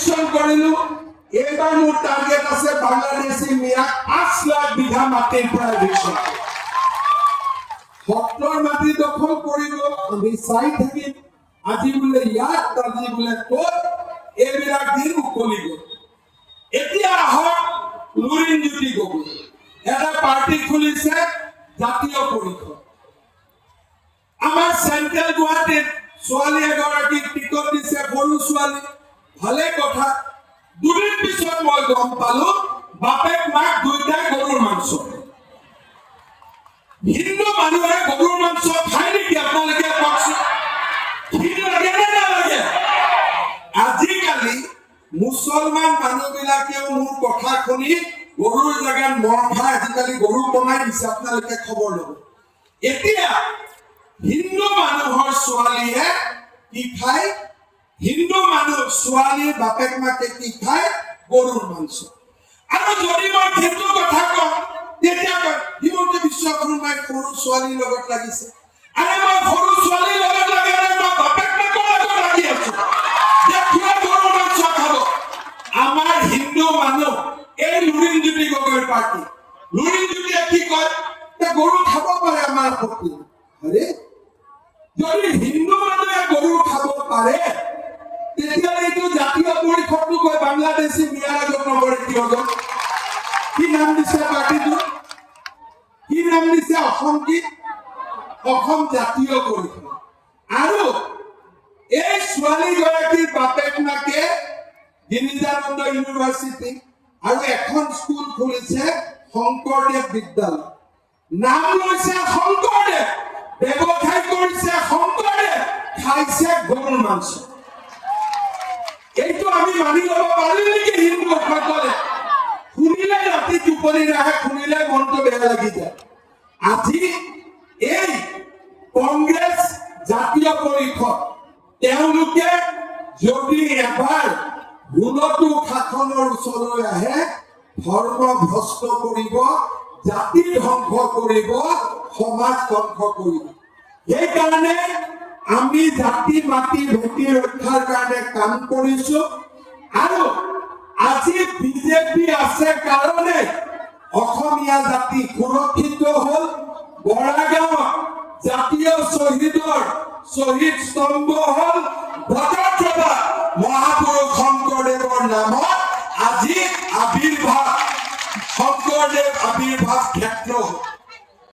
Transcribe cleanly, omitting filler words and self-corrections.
prediction কৰিলো এইবাৰ মোৰ টাৰ্গেট আছে বাংলাদেশী মিয়া 5 লাখ বিঘা মাটিৰ পৰা এভিকশ্যন সত্ৰৰ মাটি দখল কৰিব আমি চাই থাকিম আজি বোলে ইয়াত আজি বোলে ক'ত এইবিলাক দিন উকলি গ'ল এতিয়া আহক লুৰিণজ্যোতি গগৈ এটা পাৰ্টি খুলিছে জাতীয় পৰিষদ আমাৰ চেন্ট্ৰেল গুৱাহাটীত ছোৱালী এগৰাকীক টিকট দিছে সৰু ছোৱালী ভালে কথা দুদিন পিছত মই গম পালো বাপেক মাক দুইটাই গৰুৰ মাংস হিন্দু মানুহে গৰুৰ মাংস খায় নেকি আপোনালোকে কওকচোন ঘিণ লাগে নে নালাগে আজিকালি মুছলমান মানুহবিলাকেও মোৰ কথা শুনি গৰুৰ জেগাত মহ খাই আজিকালি গৰু কমাই দিছে আপোনালোকে খবৰ ল'ব এতিয়া হিন্দু মানুহৰ ছোৱালীয়ে কি খায় হিন্দু মানুহ ছোৱালীৰ বাপেক মাকে কি খায় গৰুৰ মাংস আৰু যদি মই হিন্দু কথা কওঁ তেতিয়া হিমন্ত বিশ্ব শৰ্মাই সৰু ছোৱালীৰ লগত লাগিছে আৰে মই সৰু ছোৱালীৰ লগত লাগে নাই মই বাপেক মাকৰ লগত লাগি আছো যে কিয় গৰুৰ মাংস খাব আমাৰ হিন্দু মানুহ এই লুৰিণজ্যোতি গগৈৰ পাৰ্টি লুৰিণজ্যোতিয়ে কি কয় যে গৰু খাব পাৰে আমাৰ শক্তি আৰে যদি হিন্দু মানুহে গৰু খাব পাৰে তেতিয়াহ'লে এইটো জাতীয় পৰিষদটো গৈ বাংলাদেশী মিয়াৰ আগত নগৰে কি হ'ব কি নাম দিছে পাৰ্টিটো কি নাম দিছে অসম জাতীয় পৰিষদ আৰু এই ছোৱালীগৰাকীৰ বাপেক মাকে গিৰিজানন্দ ইউনিভাৰ্চিটি আৰু এখন স্কুল খুলিছে শংকৰদেৱ বিদ্যালয় নাম লৈছে শংকৰদেৱ ব্যৱসায় কৰিছে শংকৰদেৱ খাইছে গৰুৰ মাংস এইটো আমি মানি ল'ব পাৰো নেকি হিন্দুসকলে শুনিলে ৰাতি টোপনি নাহে শুনিলে মনটো বেয়া লাগি যায় আজি এই কংগ্ৰেছ জাতীয় পৰিষদ তেওঁলোকে যদি এবাৰ হুলতু শাসনৰ ওচৰলৈ আহে ধৰ্ম ভ্ৰষ্ট কৰিব জাতি ধ্বংস কৰিব সমাজ ধ্বংস কৰিব সেইকাৰণে আমি জাতি মাটি ভেটি ৰক্ষাৰ কাৰণে কাম কৰিছো আৰু আজি বিজেপি আছে কাৰণে অসমীয়া জাতি সুৰক্ষিত হ'ল বৰাগাঁও জাতীয় শ্বহীদৰ শ্বহীদ স্তম্ভ হ'ল বটদ্ৰৱা মহাপুৰুষ শংকৰদেৱৰ নামত আজি আবিৰ্ভাৱ শংকৰদেৱ আবিৰ্ভাৱ ক্ষেত্ৰ